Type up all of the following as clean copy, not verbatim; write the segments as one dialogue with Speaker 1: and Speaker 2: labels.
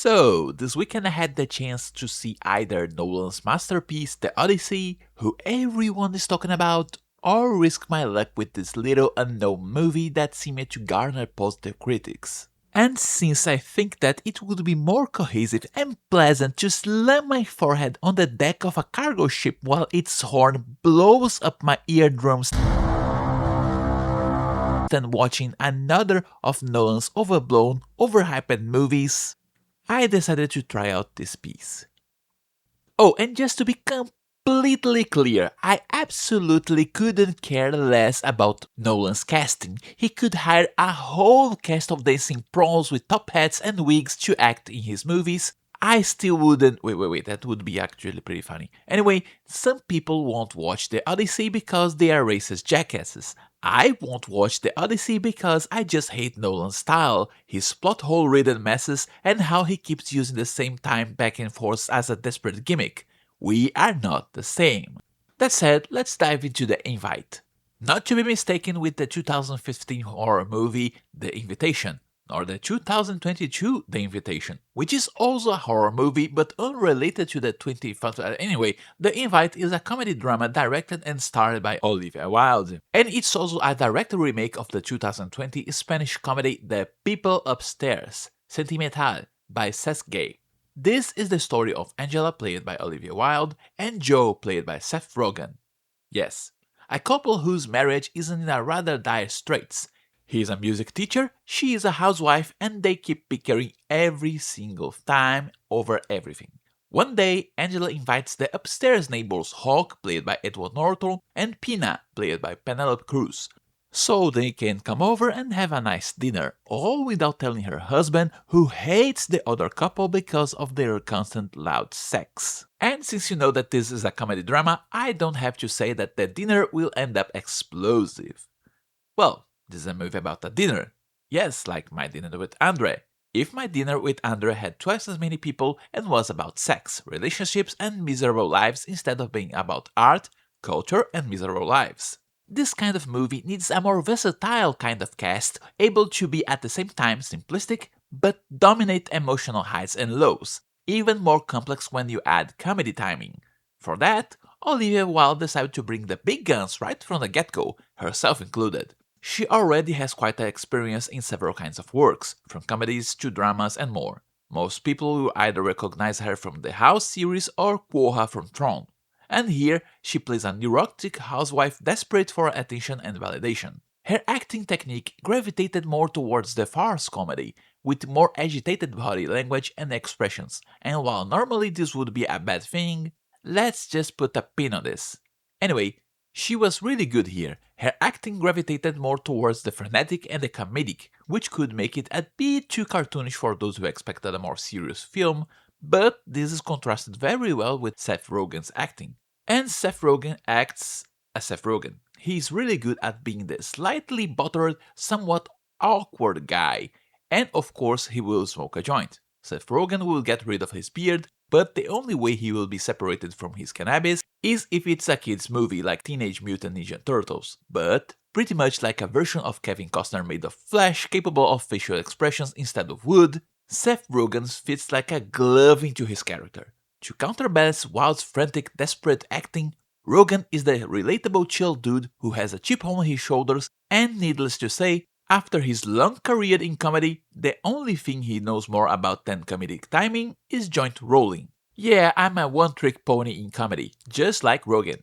Speaker 1: So, this weekend I had the chance to see either Nolan's masterpiece, The Odyssey, who everyone is talking about, or risk my luck with this little unknown movie that seemed to garner positive critics. And since I think that it would be more cohesive and pleasant to slam my forehead on the deck of a cargo ship while its horn blows up my eardrums than watching another of Nolan's overblown, overhyped movies, I decided to try out this piece. Oh, and just to be completely clear, I absolutely couldn't care less about Nolan's casting. He could hire a whole cast of dancing pros with top hats and wigs to act in his movies. I still wouldn't. Wait, that would be actually pretty funny. Anyway, some people won't watch The Odyssey because they are racist jackasses. I won't watch The Odyssey because I just hate Nolan's style, his plot hole ridden messes, and how he keeps using the same time back and forth as a desperate gimmick. We are not the same. That said, let's dive into The Invite. Not to be mistaken with the 2015 horror movie The Invitation, or the 2022 The Invitation, which is also a horror movie but unrelated to the 20th. Anyway, The Invite is a comedy drama directed and starred by Olivia Wilde, and it's also a direct remake of the 2020 Spanish comedy The People Upstairs, Sentimental, by Seth Gay. This is the story of Angela, played by Olivia Wilde, and Joe, played by Seth Rogen. Yes, a couple whose marriage is in a rather dire straits. He is a music teacher, she is a housewife, and they keep bickering every single time over everything. One day, Angela invites the upstairs neighbors Hawk, played by Edward Norton, and Pina, played by Penelope Cruz, so they can come over and have a nice dinner, all without telling her husband, who hates the other couple because of their constant loud sex. And since you know that this is a comedy drama, I don't have to say that the dinner will end up explosive. Well, this is a movie about a dinner. Yes, like My Dinner with Andre. If My Dinner with Andre had twice as many people and was about sex, relationships, and miserable lives instead of being about art, culture, and miserable lives. This kind of movie needs a more versatile kind of cast, able to be at the same time simplistic, but dominate emotional highs and lows, even more complex when you add comedy timing. For that, Olivia Wilde decided to bring the big guns right from the get-go, herself included. She already has quite an experience in several kinds of works, from comedies to dramas and more. Most people will either recognize her from the House series or Quoha from Tron. And here, she plays a neurotic housewife desperate for attention and validation. Her acting technique gravitated more towards the farce comedy, with more agitated body language and expressions, and while normally this would be a bad thing, let's just put a pin on this. Anyway, she was really good here. Her acting gravitated more towards the frenetic and the comedic, which could make it a bit too cartoonish for those who expected a more serious film, but this is contrasted very well with Seth Rogen's acting. And Seth Rogen acts as Seth Rogen. He's really good at being the slightly buttered, somewhat awkward guy, and of course he will smoke a joint. Seth Rogen will get rid of his beard, but the only way he will be separated from his cannabis is if it's a kid's movie like Teenage Mutant Ninja Turtles, but pretty much like a version of Kevin Costner made of flesh capable of facial expressions instead of wood, Seth Rogen fits like a glove into his character. To counterbalance Wilde's frantic, desperate acting, Rogen is the relatable chill dude who has a chip on his shoulders, and needless to say, after his long career in comedy, the only thing he knows more about than comedic timing is joint rolling. Yeah, I'm a one-trick pony in comedy, just like Rogen.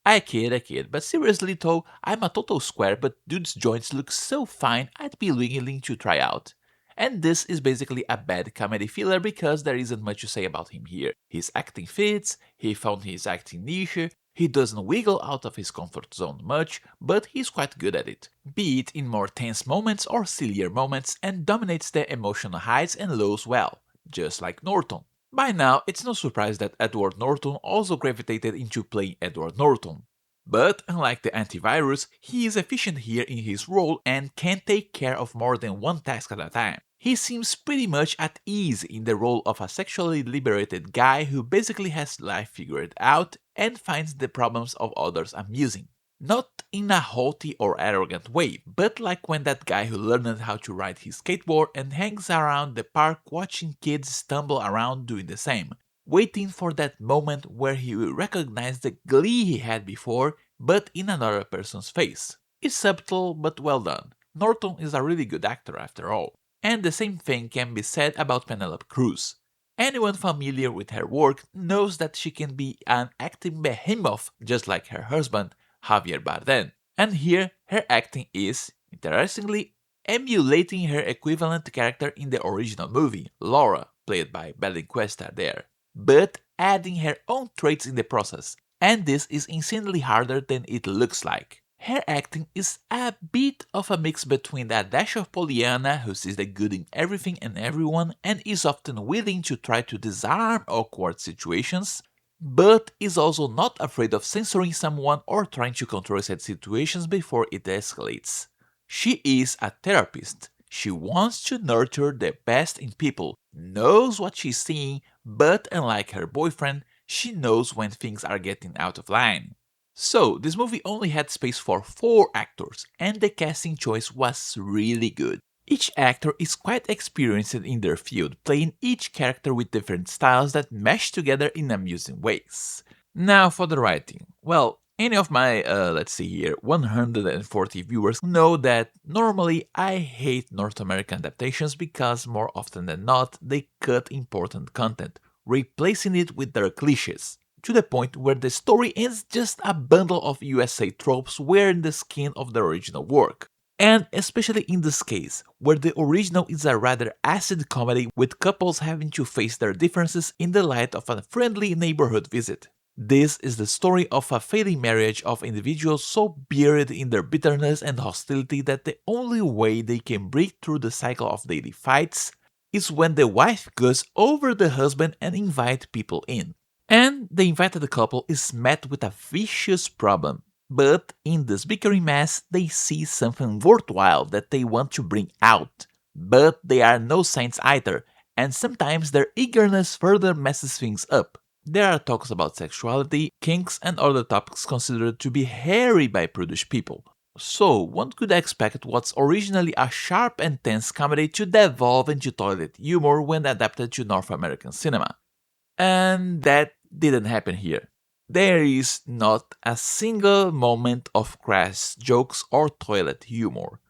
Speaker 1: I kid, but seriously though, I'm a total square, but dude's joints look so fine I'd be willing to try out. And this is basically a bad comedy filler because there isn't much to say about him here. His acting fits, he found his acting niche, he doesn't wiggle out of his comfort zone much, but he's quite good at it, be it in more tense moments or sillier moments, and dominates the emotional highs and lows well, just like Norton. By now, it's no surprise that Edward Norton also gravitated into playing Edward Norton. But unlike the antivirus, he is efficient here in his role and can take care of more than one task at a time. He seems pretty much at ease in the role of a sexually liberated guy who basically has life figured out and finds the problems of others amusing. Not in a haughty or arrogant way, but like when that guy who learned how to ride his skateboard and hangs around the park watching kids stumble around doing the same, waiting for that moment where he will recognize the glee he had before, but in another person's face. It's subtle but well done. Norton is a really good actor after all. And the same thing can be said about Penelope Cruz. Anyone familiar with her work knows that she can be an acting behemoth just like her husband, Javier Bardem. And here, her acting is, interestingly, emulating her equivalent character in the original movie, Laura, played by Belen Cuesta there, but adding her own traits in the process. And this is insanely harder than it looks like. Her acting is a bit of a mix between a dash of Pollyanna, who sees the good in everything and everyone and is often willing to try to disarm awkward situations, but is also not afraid of censoring someone or trying to control said situations before it escalates. She is a therapist. She wants to nurture the best in people, knows what she's seeing, but unlike her boyfriend, she knows when things are getting out of line. So, this movie only had space for 4 actors, and the casting choice was really good. Each actor is quite experienced in their field, playing each character with different styles that mesh together in amusing ways. Now for the writing. Well, any of my, 140 viewers know that normally I hate North American adaptations because more often than not they cut important content, replacing it with their cliches, to the point where the story ends just a bundle of USA tropes wearing the skin of the original work. And especially in this case, where the original is a rather acid comedy with couples having to face their differences in the light of a friendly neighborhood visit. This is the story of a failing marriage of individuals so buried in their bitterness and hostility that the only way they can break through the cycle of daily fights is when the wife goes over the husband and invite people in. And the invited couple is met with a vicious problem. But in this bickering mess, they see something worthwhile that they want to bring out. But they are no saints either, and sometimes their eagerness further messes things up. There are talks about sexuality, kinks, and other topics considered to be hairy by prudish people. So, one could expect what's originally a sharp and tense comedy to devolve into toilet humor when adapted to North American cinema. And that didn't happen here. There is not a single moment of crass jokes or toilet humor.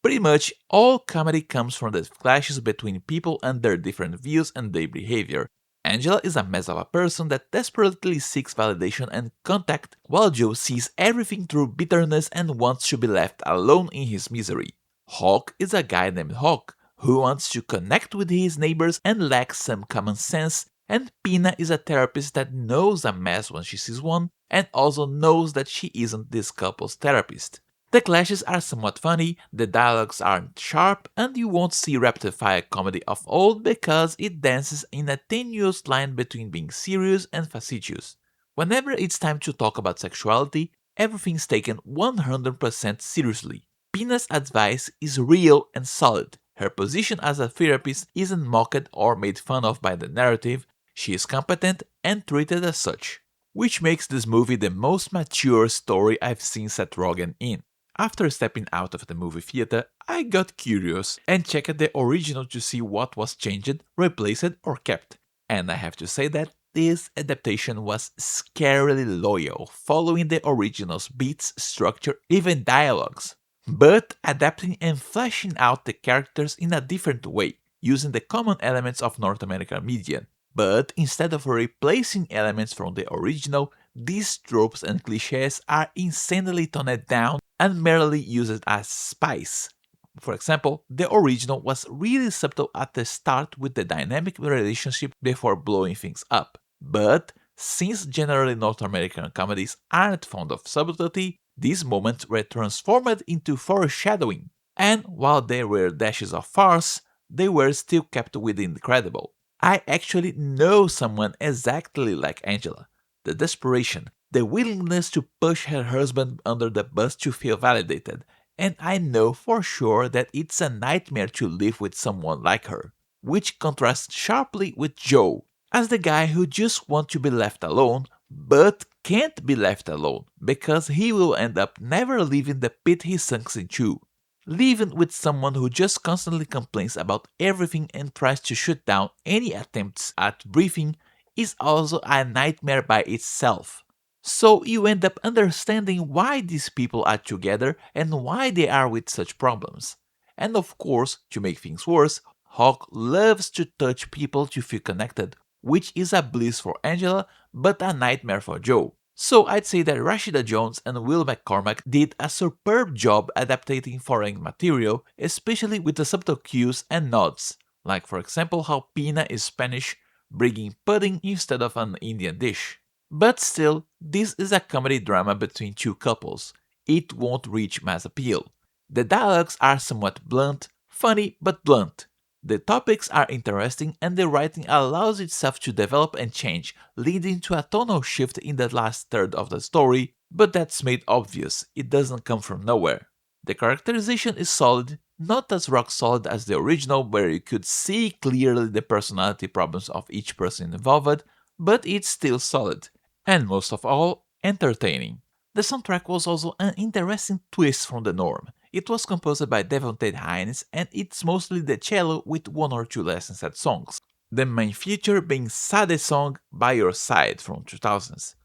Speaker 1: Pretty much all comedy comes from the clashes between people and their different views and their behavior. Angela is a mess of a person that desperately seeks validation and contact, while Joe sees everything through bitterness and wants to be left alone in his misery. Hawk is a guy named Hawk, who wants to connect with his neighbors and lacks some common sense, and Pina is a therapist that knows a mess when she sees one, and also knows that she isn't this couple's therapist. The clashes are somewhat funny, the dialogues aren't sharp, and you won't see rapid fire comedy of old because it dances in a tenuous line between being serious and facetious. Whenever it's time to talk about sexuality, everything's taken 100% seriously. Pina's advice is real and solid. Her position as a therapist isn't mocked or made fun of by the narrative. She is competent and treated as such, which makes this movie the most mature story I've seen Seth Rogen in. After stepping out of the movie theater, I got curious and checked the original to see what was changed, replaced, or kept. And I have to say that this adaptation was scarily loyal, following the original's beats, structure, even dialogues, but adapting and fleshing out the characters in a different way, using the common elements of North American media. But instead of replacing elements from the original, these tropes and cliches are insanely toned down and merely used as spice. For example, the original was really subtle at the start with the dynamic relationship before blowing things up. But since generally North American comedies aren't fond of subtlety, these moments were transformed into foreshadowing. And while there were dashes of farce, they were still kept within the credible. I actually know someone exactly like Angela. The desperation, the willingness to push her husband under the bus to feel validated, and I know for sure that it's a nightmare to live with someone like her, which contrasts sharply with Joe, as the guy who just wants to be left alone, but can't be left alone because he will end up never leaving the pit he sunk into. Living with someone who just constantly complains about everything and tries to shut down any attempts at breathing is also a nightmare by itself. So you end up understanding why these people are together and why they are with such problems. And of course, to make things worse, Hawk loves to touch people to feel connected, which is a bliss for Angela but a nightmare for Joe. So I'd say that Rashida Jones and Will McCormack did a superb job adapting foreign material, especially with the subtle cues and nods, like for example how pina is Spanish, bringing pudding instead of an Indian dish. But still, this is a comedy drama between two couples. It won't reach mass appeal. The dialogues are somewhat blunt, funny but blunt. The topics are interesting and the writing allows itself to develop and change, leading to a tonal shift in the last third of the story, but that's made obvious, it doesn't come from nowhere. The characterization is solid, not as rock solid as the original where you could see clearly the personality problems of each person involved, but it's still solid, and most of all, entertaining. The soundtrack was also an interesting twist from the norm. It was composed by Devontae Hines and it's mostly the cello with one or two less sad songs. The main feature being Sade's song By Your Side from 2000s.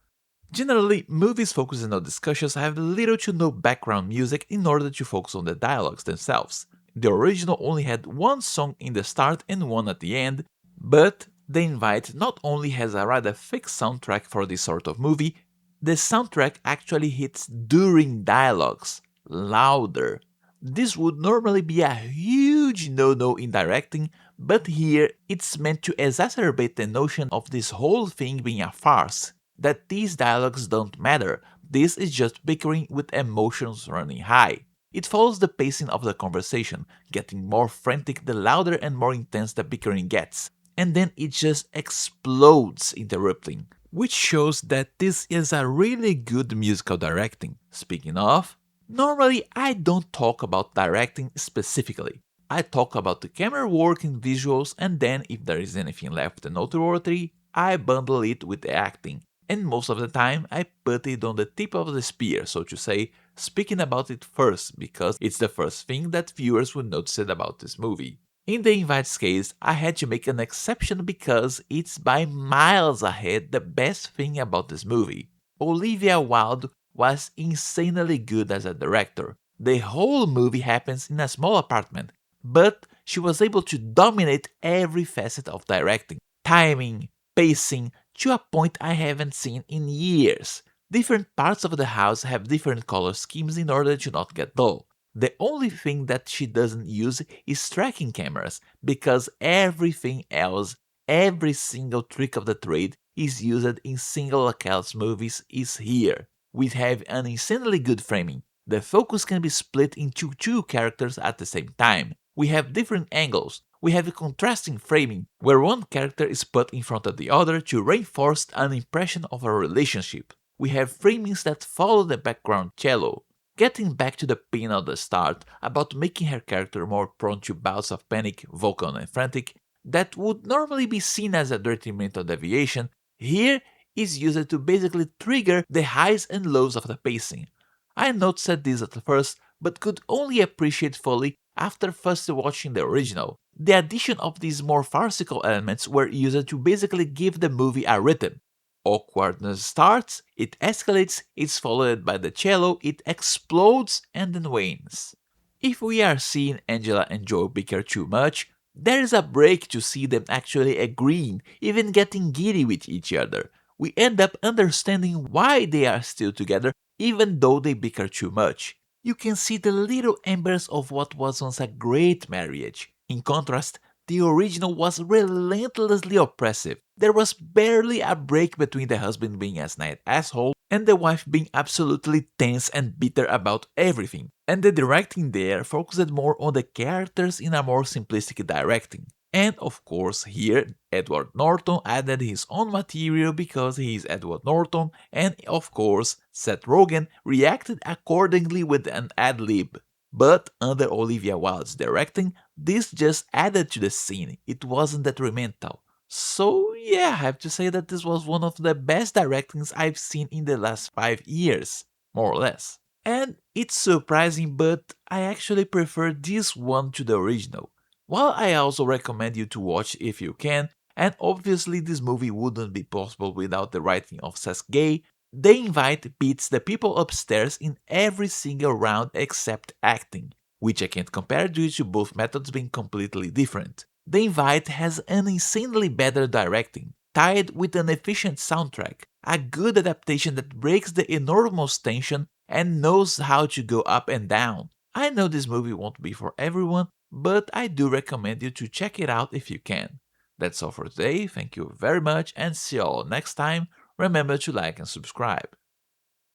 Speaker 1: Generally, movies focusing on discussions have little to no background music in order to focus on the dialogues themselves. The original only had one song in the start and one at the end, but The Invite not only has a rather fixed soundtrack for this sort of movie, the soundtrack actually hits during dialogues, louder. This would normally be a huge no-no in directing, but here it's meant to exacerbate the notion of this whole thing being a farce, that these dialogues don't matter, this is just bickering with emotions running high. It follows the pacing of the conversation, getting more frantic the louder and more intense the bickering gets, and then it just explodes interrupting, which shows that this is a really good musical directing. Speaking of, normally I don't talk about directing specifically. I talk about the camera work and visuals and then if there is anything left noteworthy, I bundle it with the acting. And most of the time I put it on the tip of the spear, so to say, speaking about it first because it's the first thing that viewers would notice about this movie. In the Invite's case, I had to make an exception because it's by miles ahead the best thing about this movie. Olivia Wilde was insanely good as a director. The whole movie happens in a small apartment, but she was able to dominate every facet of directing. Timing, pacing, to a point I haven't seen in years. Different parts of the house have different color schemes in order to not get dull. The only thing that she doesn't use is tracking cameras, because everything else, every single trick of the trade is used in single accounts movies is here. We have an insanely good framing. The focus can be split into two characters at the same time. We have different angles. We have a contrasting framing, where one character is put in front of the other to reinforce an impression of a relationship. We have framings that follow the background cello. Getting back to the pin at the start about making her character more prone to bouts of panic, vocal and frantic, that would normally be seen as a dirty mental deviation, here is used to basically trigger the highs and lows of the pacing. I noticed this at first, but could only appreciate fully after first watching the original. The addition of these more farcical elements were used to basically give the movie a rhythm. Awkwardness starts, it escalates, it's followed by the cello, it explodes and then wanes. If we are seeing Angela and Joe bicker too much, there is a break to see them actually agreeing, even getting giddy with each other. We end up understanding why they are still together even though they bicker too much. You can see the little embers of what was once a great marriage. In contrast, the original was relentlessly oppressive. There was barely a break between the husband being a snide asshole and the wife being absolutely tense and bitter about everything. And the directing there focused more on the characters in a more simplistic directing. And of course here, Edward Norton added his own material because he is Edward Norton, and of course Seth Rogen reacted accordingly with an ad-lib. But under Olivia Wilde's directing, this just added to the scene, it wasn't detrimental. So yeah, I have to say that this was one of the best directings I've seen in the last 5 years, more or less. And it's surprising, but I actually prefer this one to the original. While I also recommend you to watch if you can, and obviously this movie wouldn't be possible without the writing of Seth Gay, The Invite beats the people upstairs in every single round except acting, which I can't compare due to both methods being completely different. The Invite has an insanely better directing, tied with an efficient soundtrack, a good adaptation that breaks the enormous tension and knows how to go up and down. I know this movie won't be for everyone, but I do recommend you to check it out if you can. That's all for today, thank you very much and see you all next time. Remember to like and subscribe.